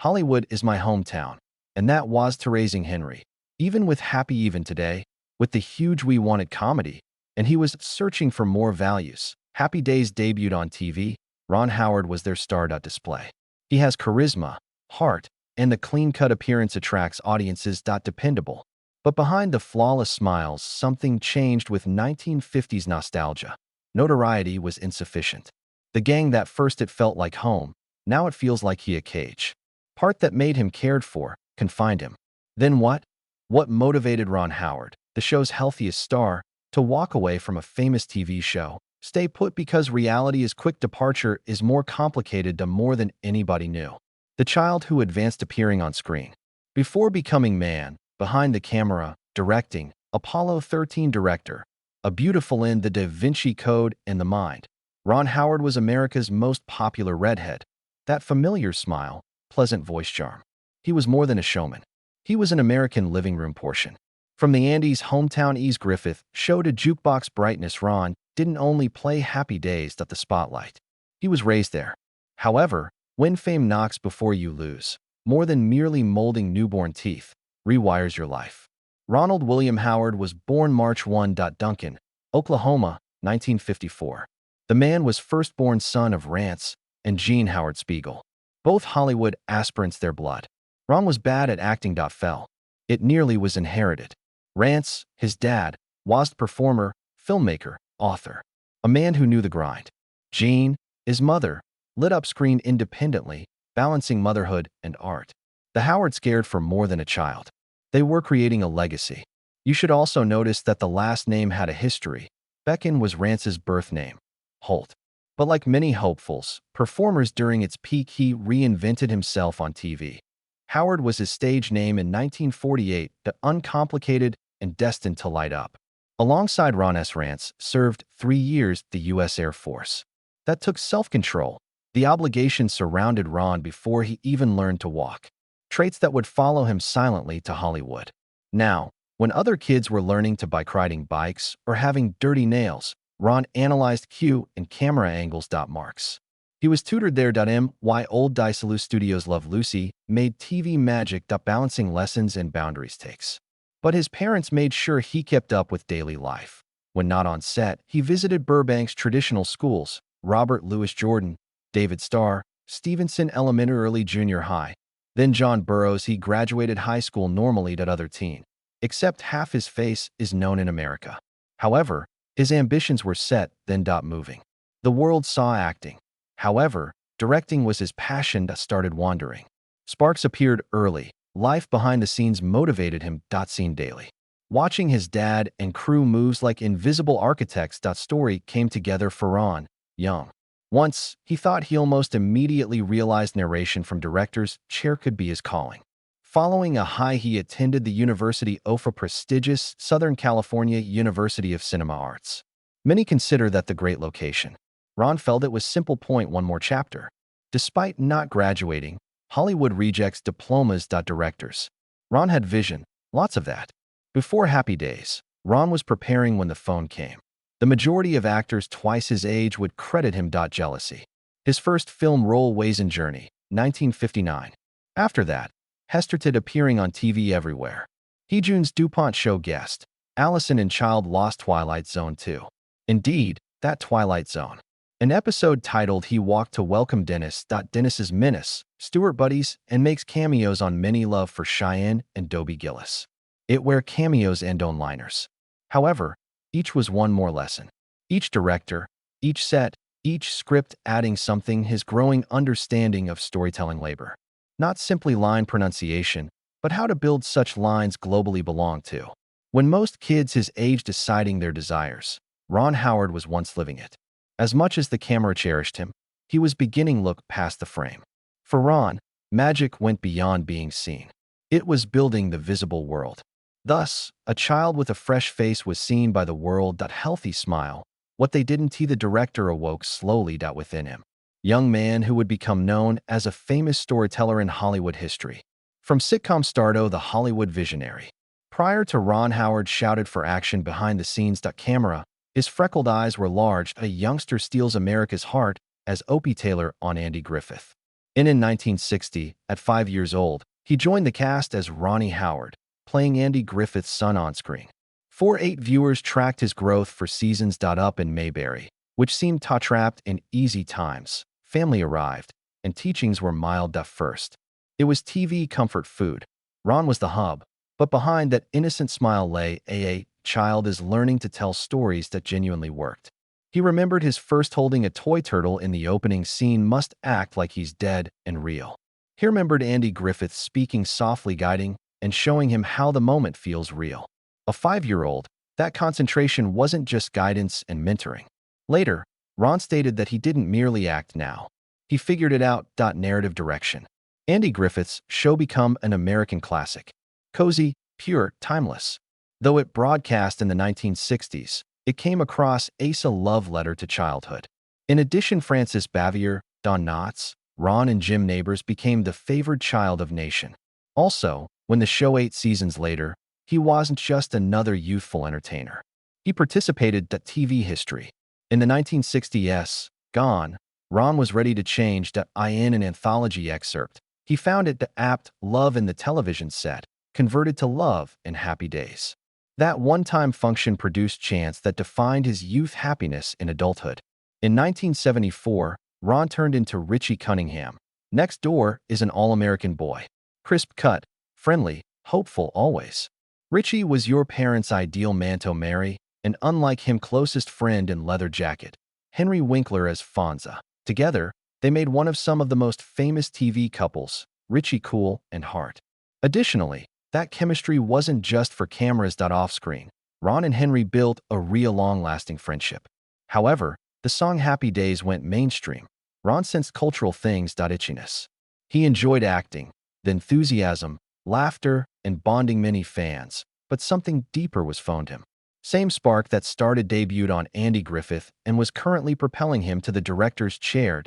Hollywood is my hometown, and that was to raising Henry. Even with Happy Even today, with the huge We Wanted comedy, and he was searching for more values. Happy Days debuted on TV. Ron Howard was their star display. He has charisma, heart, and the clean-cut appearance attracts audiences. Dependable. But behind the flawless smiles, something changed with 1950s nostalgia. Notoriety was insufficient. The gang that first it felt like home, now it feels like he a cage. Part that made him cared for, confined him. Then what? What motivated Ron Howard, the show's healthiest star, to walk away from a famous TV show? Stay put because reality is quick. Departure is more complicated more than anybody knew. The child who advanced appearing on screen. Before becoming man, behind the camera, directing, Apollo 13 director, a beautiful in the Da Vinci Code and the mind. Ron Howard was America's most popular redhead. That familiar smile, pleasant voice charm. He was more than a showman. He was an American living room portion. From the Andes' hometown Ease Griffith show to jukebox brightness, Ron didn't only play Happy Days the spotlight. He was raised there. However, when fame knocks before you lose, more than merely molding newborn teeth, rewires your life. Ronald William Howard was born March 1. Duncan, Oklahoma, 1954. The man was firstborn son of Rance and Jean Howard Spiegel, both Hollywood aspirants their blood. Ron was bad at acting. Fell. It nearly was inherited. Rance, his dad, was performer, filmmaker, author, a man who knew the grind. Jean, his mother, lit up screen independently, balancing motherhood and art. The Howards cared for more than a child. They were creating a legacy. You should also notice that the last name had a history. Becken was Rance's birth name, Holt. But like many hopefuls, performers during its peak, he reinvented himself on TV. Howard was his stage name in 1948, the uncomplicated and destined to light up. Alongside Ron S. Rance, served 3 years the U.S. Air Force. That took self-control. The obligation surrounded Ron before he even learned to walk. Traits that would follow him silently to Hollywood. Now, when other kids were learning to bike riding bikes or having dirty nails, Ron analyzed cue and camera angles. Marks. He was tutored there. Why Old Daisalu Studios' Love Lucy made TV magic. Balancing lessons and boundaries takes. But his parents made sure he kept up with daily life. When not on set, he visited Burbank's traditional schools, Robert Louis Jordan, David Starr, Stevenson Elementary Early Junior High. Then John Burroughs. He graduated high school normally. Other teen. Except half his face is known in America. However, his ambitions were set, then moving. The world saw acting. However, directing was his passion. Started wandering. Sparks appeared early. Life behind the scenes motivated him. Seen daily. Watching his dad and crew moves like invisible architects. Story came together for Ron, young. Once, he thought he almost immediately realized narration from directors' chair could be his calling. Following a high, he attended the University of a prestigious Southern California University of Cinema Arts. Many consider that the great location. Ron felt it was simple. One more chapter. Despite not graduating, Hollywood rejects diplomas. Directors. Ron had vision, lots of that. Before Happy Days, Ron was preparing when the phone came. The majority of actors twice his age would credit him. Jealousy. His first film role was in Journey, 1959. After that, Hesterted appearing on TV everywhere. Heejun's DuPont show guest, Allison in Child Lost Twilight Zone 2. Indeed, that Twilight Zone. An episode titled He Walked to Welcome Dennis. Dennis's menace, Stuart buddies, and makes cameos on Many Love for Cheyenne and Dobie Gillis. It where cameos and one-liners. However, each was one more lesson. Each director, each set, each script adding something, his growing understanding of storytelling labor. Not simply line pronunciation, but how to build such lines globally belong to. When most kids his age deciding their desires, Ron Howard was once living it. As much as the camera cherished him, he was beginning look past the frame. For Ron, magic went beyond being seen. It was building the visible world. Thus, a child with a fresh face was seen by the world. Healthy smile. What they didn't see, the director awoke slowly. Within him. Young man who would become known as a famous storyteller in Hollywood history. From sitcom star to the Hollywood visionary. Prior to Ron Howard shouted for action behind the scenes. Camera, his freckled eyes were large. A youngster steals America's heart as Opie Taylor on Andy Griffith. In 1960, at 5 years old, he joined the cast as Ronnie Howard, playing Andy Griffith's son on screen. 4-8 viewers tracked his growth for seasons. Up in Mayberry, which seemed trapped in easy times, family arrived, and teachings were mild. First, it was TV comfort food. Ron was the hub, but behind that innocent smile lay a child is learning to tell stories that genuinely worked. He remembered his first holding a toy turtle in the opening scene must act like he's dead and real. He remembered Andy Griffith speaking softly, guiding and showing him how the moment feels real. A 5-year-old, that concentration wasn't just guidance and mentoring. Later, Ron stated that he didn't merely act now. He figured it out. Narrative direction. Andy Griffith's show became an American classic. Cozy, pure, timeless. Though it broadcast in the 1960s, it came across as a love letter to childhood. In addition, Francis Bavier, Don Knotts, Ron and Jim Neighbors became the favored child of nation. Also, when the show 8 seasons later, he wasn't just another youthful entertainer. He participated in TV history. In the 1960s, Gone, Ron was ready to change. In an anthology excerpt, he found it apt love in the television set, converted to love in Happy Days. That one-time function produced chants that defined his youth happiness in adulthood. In 1974, Ron turned into Richie Cunningham. Next door is an all-American boy. Crisp cut, friendly, hopeful always. Richie was your parents' ideal Manto Mary, and unlike him closest friend in leather jacket, Henry Winkler as Fonza. Together, they made one of some of the most famous TV couples, Richie Cool and Hart. Additionally, that chemistry wasn't just for cameras. Off-screen, Ron and Henry built a real long-lasting friendship. However, the song Happy Days went mainstream. Ron sensed cultural things. Itchiness. He enjoyed acting, the enthusiasm, laughter, and bonding many fans, but something deeper was phoned him. Same spark that started debuted on Andy Griffith and was currently propelling him to the director's chair.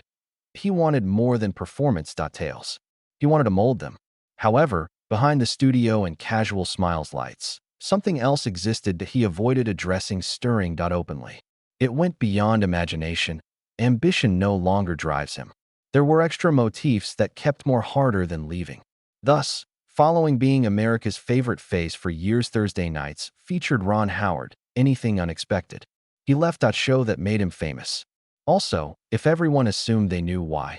He wanted more than performance tales. He wanted to mold them. However, behind the studio and casual smiles lights, something else existed that he avoided addressing stirring. Openly. It went beyond imagination. Ambition no longer drives him. There were extra motifs that kept more harder than leaving. Thus, following being America's favorite face for years, Thursday nights featured Ron Howard, Anything Unexpected. He left that show that made him famous. Also, if everyone assumed they knew why,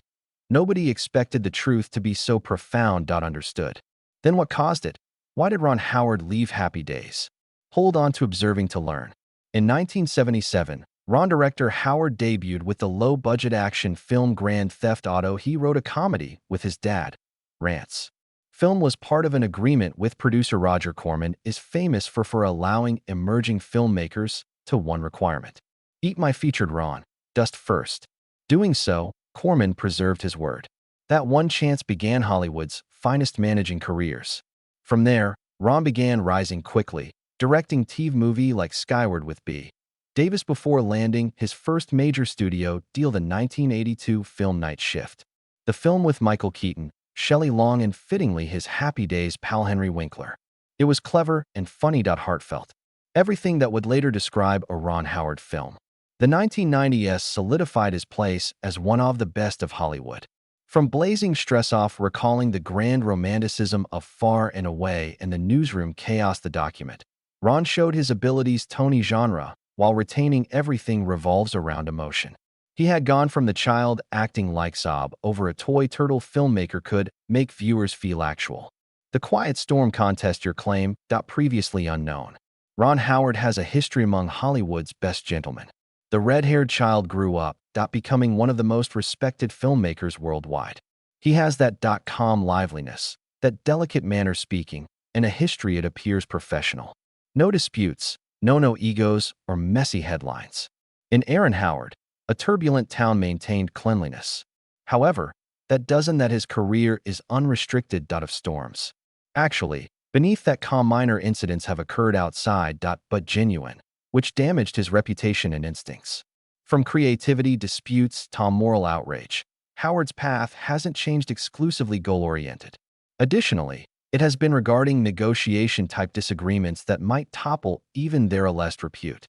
nobody expected the truth to be so profound. Understood. Then what caused it? Why did Ron Howard leave Happy Days? Hold on to observing to learn. In 1977, Ron director Howard debuted with the low-budget action film Grand Theft Auto. He wrote a comedy with his dad, Rance. Film was part of an agreement with producer Roger Corman, is famous for allowing emerging filmmakers to one requirement. Eat my featured Ron, dust first. Doing so, Corman preserved his word. That one chance began Hollywood's finest managing careers. From there, Ron began rising quickly, directing TV movie like Skyward with B. Davis before landing his first major studio deal, the 1982 film Night Shift. The film with Michael Keaton, Shelley Long, and fittingly his Happy Days pal Henry Winkler. It was clever and funny. Heartfelt. Everything that would later describe a Ron Howard film. The 1990s solidified his place as one of the best of Hollywood. From Blazing Stress Off recalling the grand romanticism of Far and Away and the newsroom chaos, the document, Ron showed his abilities Tony genre while retaining everything revolves around emotion. He had gone from the child acting like sob over a toy turtle filmmaker could make viewers feel actual. The Quiet Storm contest your claim, previously unknown. Ron Howard has a history among Hollywood's best gentlemen. The red-haired child grew up, becoming one of the most respected filmmakers worldwide. He has that calm liveliness, that delicate manner speaking, and a history it appears professional. No disputes, no egos, or messy headlines. In Aaron Howard, a turbulent town maintained cleanliness. However, that doesn't that his career is unrestricted. Of storms. Actually, beneath that calm minor incidents have occurred outside. But genuine, which damaged his reputation and instincts. From creativity disputes to moral outrage, Howard's path hasn't changed exclusively goal-oriented. Additionally, it has been regarding negotiation-type disagreements that might topple even their alleged repute.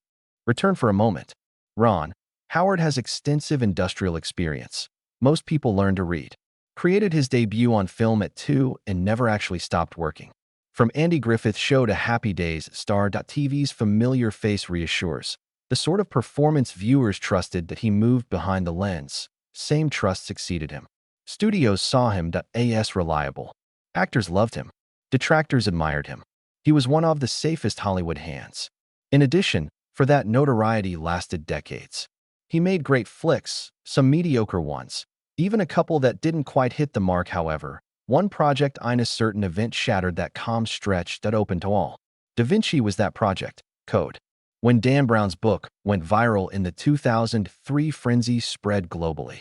Return for a moment. Ron Howard has extensive industrial experience. Most people learn to read. Created his debut on film at 2 and never actually stopped working. From Andy Griffith's show to Happy Days, Star.tv's familiar face reassures the sort of performance viewers trusted that he moved behind the lens. Same trust succeeded him. Studios saw him as reliable. Actors loved him. Detractors admired him. He was one of the safest Hollywood hands. In addition, for that notoriety lasted decades. He made great flicks, some mediocre ones, even a couple that didn't quite hit the mark. However, one project in a certain event shattered that calm stretch that opened to all. Da Vinci was that project. Code. When Dan Brown's book went viral in the 2003 frenzy spread globally.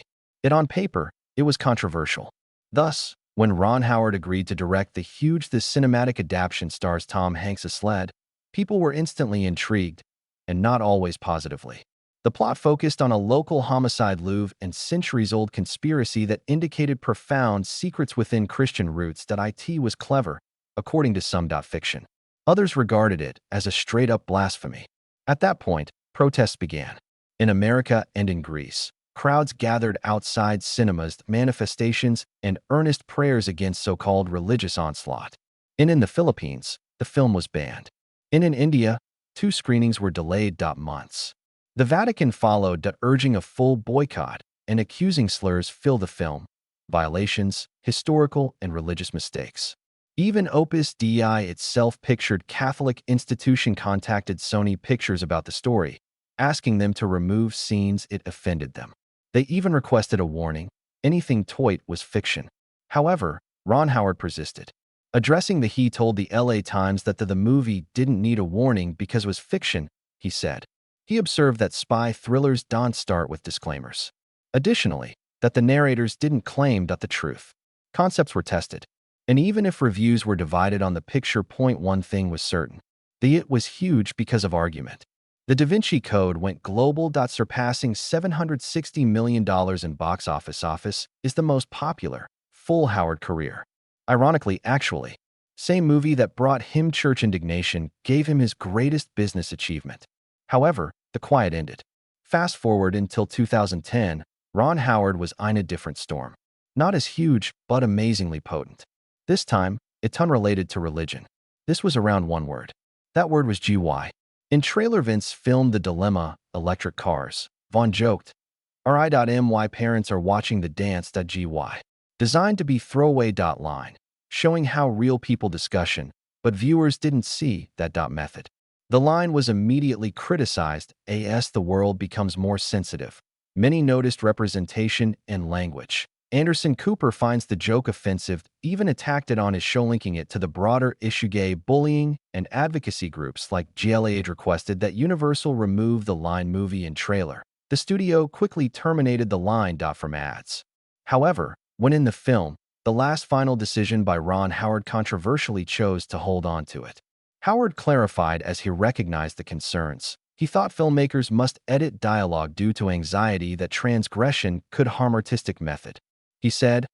On paper, it was controversial. Thus, when Ron Howard agreed to direct the cinematic adaptation stars Tom Hanks as Sled, people were instantly intrigued, and not always positively. The plot focused on a local homicide louvre and centuries-old conspiracy that indicated profound secrets within Christian roots. It was clever, according to some. Fiction. Others regarded it as a straight-up blasphemy. At that point, protests began. In America and in Greece, crowds gathered outside cinemas, manifestations, and earnest prayers against so-called religious onslaught. In the Philippines, the film was banned. In India, 2 screenings were delayed. Months. The Vatican followed, urging a full boycott and accusing slurs fill the film, violations, historical and religious mistakes. Even Opus Dei itself, pictured Catholic institution, contacted Sony Pictures about the story, asking them to remove scenes it offended them. They even requested a warning. Anything toit was fiction. However, Ron Howard persisted. Addressing he told the LA Times that the movie didn't need a warning because it was fiction, he said. He observed that spy thrillers don't start with disclaimers. Additionally, that the narrators didn't claim the truth. Concepts were tested. And even if reviews were divided on the picture, one thing was certain. It was huge because of argument. The Da Vinci Code went global. Surpassing $760 million in box office is the most popular, full Howard career. Ironically, same movie that brought him church indignation gave him his greatest business achievement. However, the quiet ended. Fast forward until 2010, Ron Howard was in a different storm. Not as huge, but amazingly potent. This time, it's unrelated to religion. This was around one word. That word was GY. In trailer Vince filmed The Dilemma, Electric Cars. Vaughn joked, "RI.my parents are watching the dance. GY." Designed to be throwaway. Line. Showing how real people discussion, but viewers didn't see that. Method. The line was immediately criticized as the world becomes more sensitive. Many noticed representation and language. Anderson Cooper finds the joke offensive, even attacked it on his show, linking it to the broader issue. Gay bullying and advocacy groups like GLA requested that Universal remove the line movie and trailer. The studio quickly terminated the line. From ads. However, when in the film, the last final decision by Ron Howard controversially chose to hold on to it. Howard clarified as he recognized the concerns. He thought filmmakers must edit dialogue due to anxiety that transgression could harm artistic method. He said,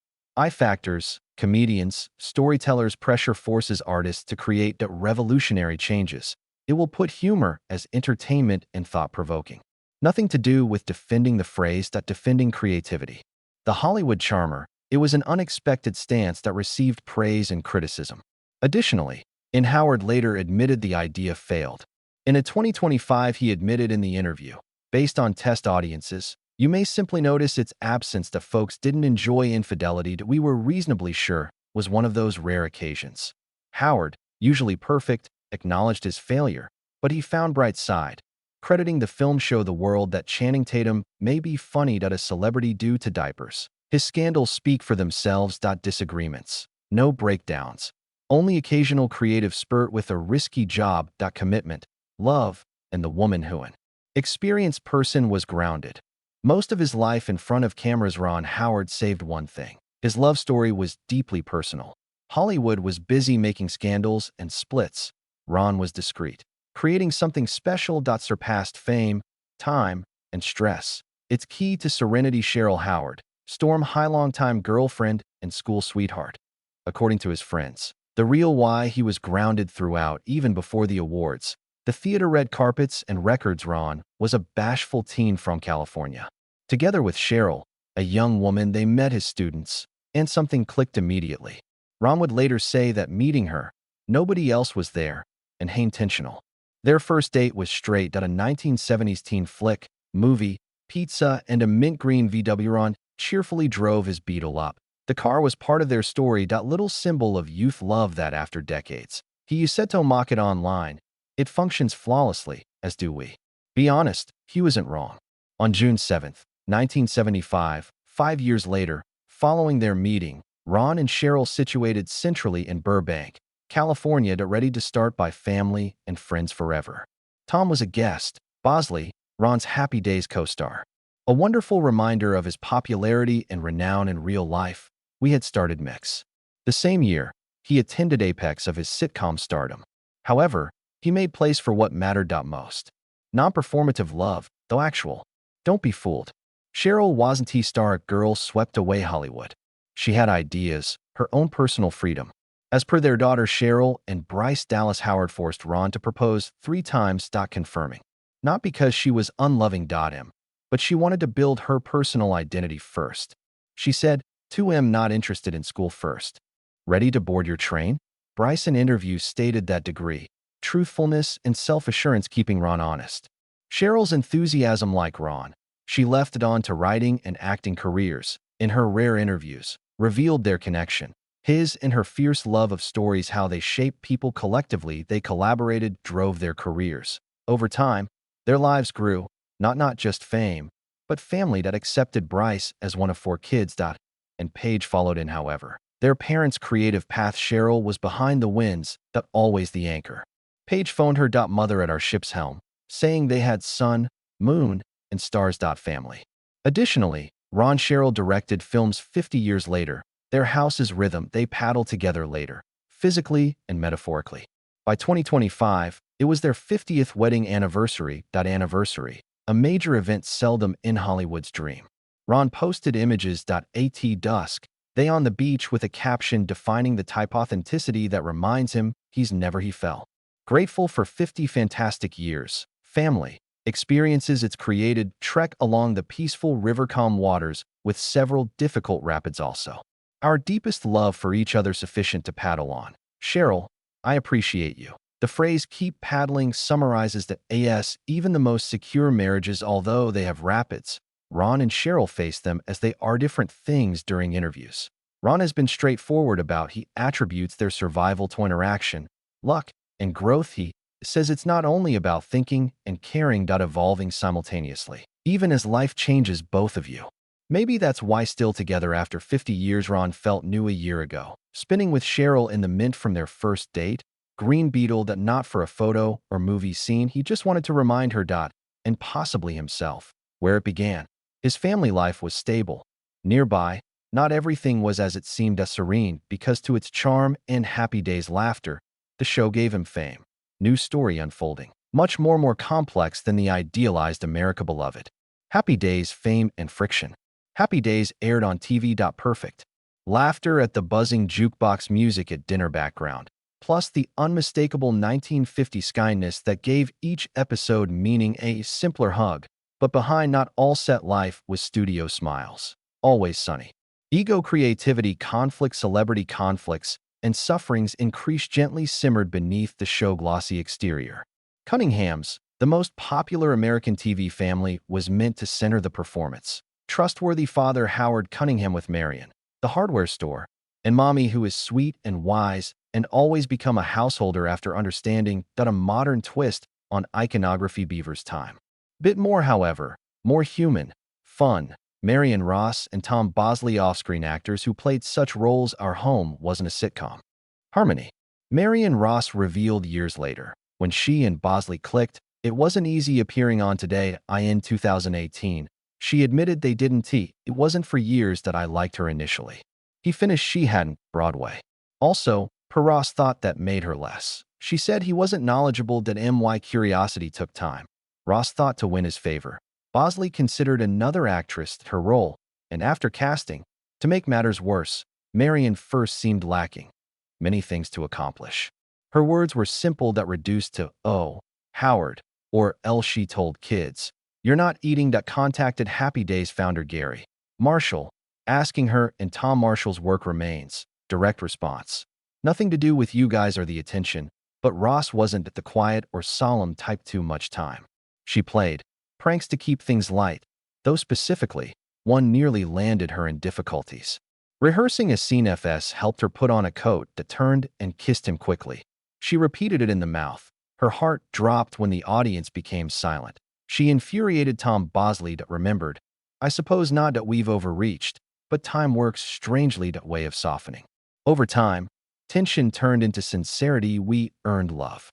factors, comedians, storytellers pressure forces artists to create revolutionary changes. It will put humor as entertainment and thought-provoking. Nothing to do with defending the phrase defending creativity. The Hollywood charmer, it was an unexpected stance that received praise and criticism. Additionally, Howard later admitted the idea failed. In a 2025, he admitted in the interview, based on test audiences, you may simply notice its absence. Folks didn't enjoy infidelity. We were reasonably sure was one of those rare occasions. Howard, usually perfect, acknowledged his failure, but he found bright side, crediting the film show the world that Channing Tatum may be funny a celebrity due to diapers. His scandals speak for themselves. Disagreements. No breakdowns. Only occasional creative spurt with a risky job. Commitment, love, and the woman who an experienced person was grounded. Most of his life in front of cameras, Ron Howard saved one thing. His love story was deeply personal. Hollywood was busy making scandals and splits. Ron was discreet, creating something special. Surpassed fame, time, and stress. It's key to serenity. Cheryl Howard, Storm High longtime girlfriend and school sweetheart. According to his friends, the real why he was grounded throughout, even before the awards, the theater, red carpets, and records. Ron was a bashful teen from California. Together with Cheryl, a young woman, they met his students, and something clicked immediately. Ron would later say that meeting her, nobody else was there, and intentional. Their first date was straight at a 1970s teen flick, movie, pizza, and a mint green VW. Ron cheerfully drove his Beetle up. The car was part of their story. Little symbol of youth love that after decades. He used to mock it online. It functions flawlessly, as do we. Be honest, he wasn't wrong. On June 7th, 1975, 5 years later, following their meeting, Ron and Cheryl situated centrally in Burbank, California, ready to start by family and friends forever. Tom was a guest, Bosley, Ron's Happy Days co-star. A wonderful reminder of his popularity and renown in real life. We had started Mix. The same year, he attended apex of his sitcom stardom. However, he made place for what mattered most. Non-performative love, though actual. Don't be fooled. Cheryl wasn't T-star girl swept away Hollywood. She had ideas, her own personal freedom. As per their daughter Cheryl and Bryce Dallas Howard forced Ron to propose 3 times. Confirming. Not because she was unloving. But she wanted to build her personal identity first. She said, 2M not interested in school first. Ready to board your train? Bryce in interviews stated that degree, truthfulness, and self-assurance keeping Ron honest. Cheryl's enthusiasm like Ron. She left it on to writing and acting careers. In her rare interviews, revealed their connection. His and her fierce love of stories, how they shaped people collectively, they collaborated, drove their careers. Over time, their lives grew, not just fame, but family that accepted Bryce as one of 4 kids. And Paige followed in, however. Their parents' creative path. Cheryl was behind the winds, always the anchor. Paige phoned her mother at our ship's helm, saying they had sun, moon, and stars. Family. Additionally, Ron Cheryl directed films 50 years later. Their house's rhythm, they paddle together later, physically and metaphorically. By 2025, it was their 50th wedding anniversary. A major event seldom in Hollywood's dream. Ron posted images. At dusk, they on the beach with a caption defining the type authenticity that reminds him he fell. Grateful for 50 fantastic years, family, experiences it's created, trek along the peaceful river calm waters with several difficult rapids also. Our deepest love for each other sufficient to paddle on. Cheryl, I appreciate you. The phrase keep paddling summarizes that even the most secure marriages, although they have rapids, Ron and Cheryl face them as they are different things. During interviews, Ron has been straightforward about he attributes their survival to interaction, luck, and growth. He says it's not only about thinking and caring. Evolving simultaneously. Even as life changes both of you. Maybe that's why still together after 50 years. Ron felt new a year ago, spinning with Cheryl in the Mint from their first date. Green Beetle, not for a photo or movie scene. He just wanted to remind her. And possibly himself, where it began. His family life was stable. Nearby, not everything was as it seemed serene, because to its charm and Happy Days laughter, the show gave him fame. New story unfolding, much more complex than the idealized America beloved. Happy Days fame and friction. Happy Days aired on TV. Perfect. Laughter at the buzzing jukebox, music at dinner background, plus the unmistakable 1950s skyness that gave each episode meaning. A simpler hug, but behind not all set life was studio smiles. Always sunny. Ego, creativity, conflict, celebrity conflicts, and sufferings increased gently simmered beneath the show glossy exterior. Cunningham's, the most popular American TV family, was meant to center the performance. Trustworthy father Howard Cunningham with Marion, the hardware store, and mommy who is sweet and wise and always become a householder after understanding a modern twist on iconography. Beaver's time. Bit more, however, more human, fun. Marion Ross and Tom Bosley, off-screen actors who played such roles. Our home wasn't a sitcom. Harmony. Marion Ross revealed years later, when she and Bosley clicked, it wasn't easy appearing on Today in 2018. She admitted they didn't. It wasn't for years that I liked her initially. He finished she hadn't, Broadway. Also, per Ross thought that made her less. She said he wasn't knowledgeable. My curiosity took time. Ross thought to win his favor. Bosley considered another actress her role, and after casting, to make matters worse, Marion first seemed lacking many things to accomplish. Her words were simple that reduced to, "Oh, Howard," or else she told kids, "You're not eating." Contacted Happy Days founder Gary Marshall, asking her, and Tom Marshall's work remains. Direct response. Nothing to do with you guys or the attention, but Ross wasn't the quiet or solemn type too much time. She played pranks to keep things light, though specifically, one nearly landed her in difficulties. Rehearsing a scene FS helped her put on a coat that turned and kissed him quickly. She repeated it in the mouth. Her heart dropped when the audience became silent. She infuriated Tom Bosley that remembered, I suppose not that we've overreached, but time works strangely that way of softening. Over time, tension turned into sincerity. We earned love.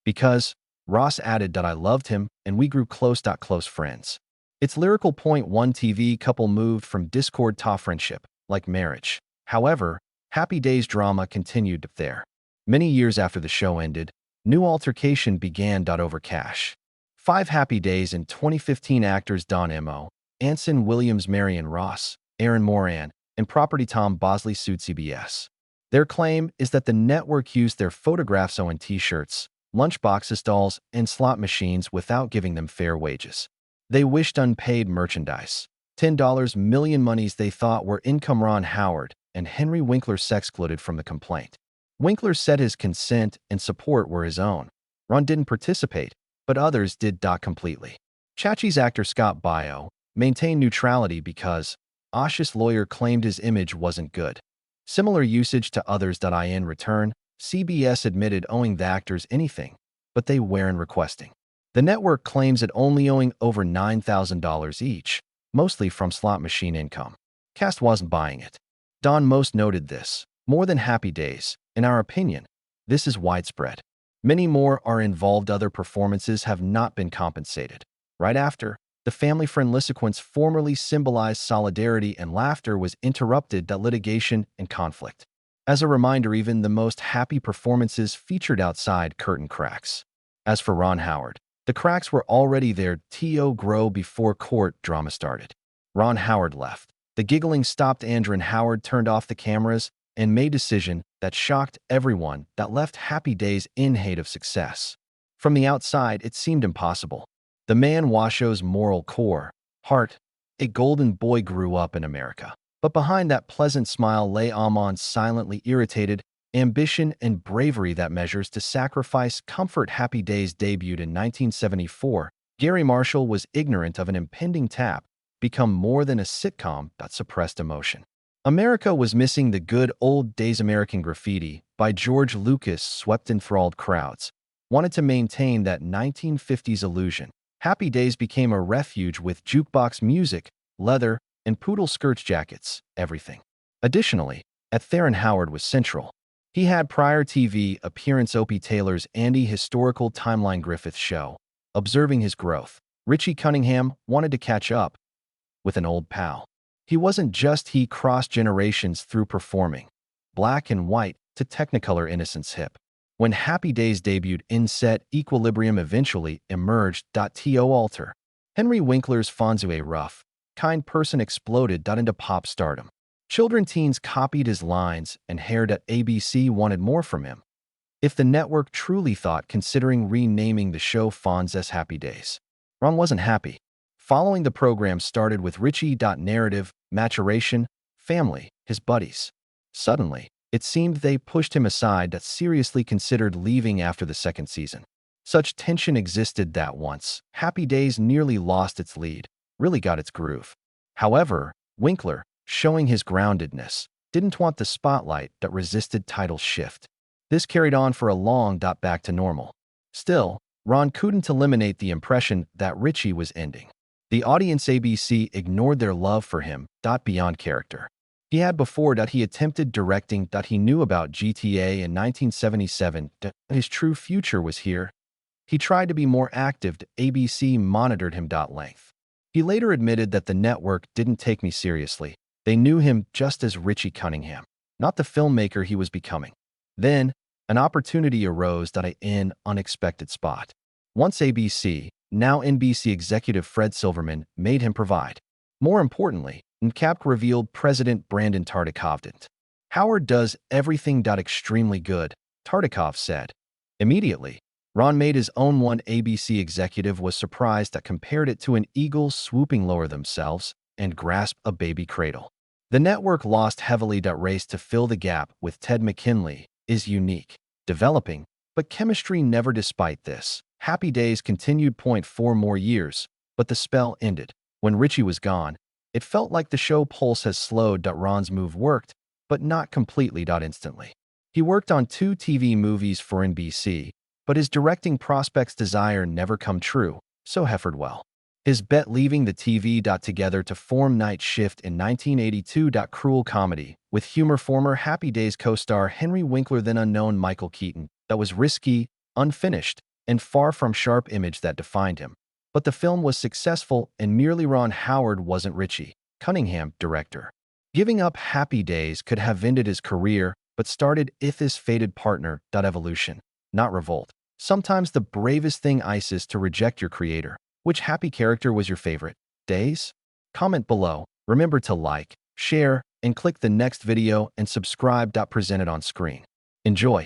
Because Ross added that I loved him and we grew close friends. Its lyrical point one TV couple moved from discord to friendship, like marriage. However, Happy Days drama continued there. Many years after the show ended, new altercation began over cash. 5 Happy Days in 2015 actors Don Mo, Anson Williams, Marion Ross, Aaron Moran, and property Tom Bosley sued CBS. Their claim is that the network used their photographs on T-shirts, lunchboxes, dolls, and slot machines without giving them fair wages. They wished unpaid merchandise. $10 million monies they thought were income. Ron Howard and Henry Winkler sexcluded from the complaint. Winkler said his consent and support were his own. Ron didn't participate, but others did. Completely. Chachi's actor Scott Baio maintained neutrality because Osh's lawyer claimed his image wasn't good. Similar usage to others. In return, CBS admitted owing the actors anything, but they weren't requesting. The network claims it only owing over $9,000 each, mostly from slot machine income. Cast wasn't buying it. Don most noted this. More than Happy Days, in our opinion, this is widespread. Many more are involved. Other performances have not been compensated. Right after, the family-friendly sequence formerly symbolized solidarity and laughter was interrupted. Litigation and conflict. As a reminder, even the most happy performances featured outside curtain cracks. As for Ron Howard, the cracks were already there to grow before court drama started. Ron Howard left. The giggling stopped. Andrew Howard turned off the cameras and made a decision that shocked everyone that left Happy Days in hate of success. From the outside, it seemed impossible. The man Washoe's moral core, heart, a golden boy grew up in America. But behind that pleasant smile lay Amon's silently irritated ambition and bravery that measures to sacrifice comfort. Happy Days debuted in 1974. Gary Marshall was ignorant of an impending tap, become more than a sitcom that suppressed emotion. America was missing the good old days. American Graffiti by George Lucas swept enthralled crowds, wanted to maintain that 1950s illusion. Happy Days became a refuge with jukebox music, leather, and poodle skirt jackets, everything. Additionally, Theron Howard was central. He had prior TV appearance Opie Taylor's Andy historical timeline Griffith show. Observing his growth, Richie Cunningham wanted to catch up with an old pal. He wasn't just he crossed generations through performing black and white to Technicolor Innocence hip. When Happy Days debuted in-set, Equilibrium eventually emerged. To alter. Henry Winkler's Fonzie, a rough, kind person, exploded into pop stardom. Children teens copied his lines and hair. ABC wanted more from him. If the network truly thought considering renaming the show Fonz's Happy Days, Ron wasn't happy. Following the program started with Richie. Narrative, maturation, family, his buddies. Suddenly, it seemed they pushed him aside. Seriously considered leaving after the second season. Such tension existed that once Happy Days nearly lost its lead, really got its groove. However, Winkler, showing his groundedness, didn't want the spotlight that resisted title shift. This carried on for a long. Back to normal. Still, Ron couldn't eliminate the impression that Richie was ending. The audience ABC ignored their love for him. Beyond character. He had before he attempted directing. He knew about GTA in 1977. His true future was here. He tried to be more active. ABC monitored him. Length. He later admitted that the network didn't take me seriously. They knew him just as Richie Cunningham, not the filmmaker he was becoming. Then, an opportunity arose. In unexpected spot. Once ABC, now NBC executive Fred Silverman made him provide. More importantly, NCAP revealed President Brandon Tartikoff didn't. Howard does everything. Extremely good, Tartikoff said. Immediately, Ron made his own one. ABC executive was surprised compared it to an eagle swooping lower themselves and grasp a baby cradle. The network lost heavily. Race to fill the gap with Ted McKinley is unique, developing, but chemistry never. Despite this, Happy Days continued. 4 more years, but the spell ended. When Richie was gone, it felt like the show pulse has slowed. Ron's move worked, but not completely. Instantly. He worked on 2 TV movies for NBC, but his directing prospects' desire never come true, so Hefford well. His bet leaving the TV. Together to form Night Shift in 1982. Cruel comedy, with humor. Former Happy Days co-star Henry Winkler, then unknown Michael Keaton, that was risky, unfinished, and far from sharp image that defined him. But the film was successful, and merely Ron Howard wasn't Richie Cunningham, director. Giving up Happy Days could have ended his career, but started if his fated partner. Evolution, not revolt. Sometimes the bravest thing is to reject your creator. Which happy character was your favorite? Days? Comment below. Remember to like, share, and click the next video and subscribe. Presented on screen. Enjoy.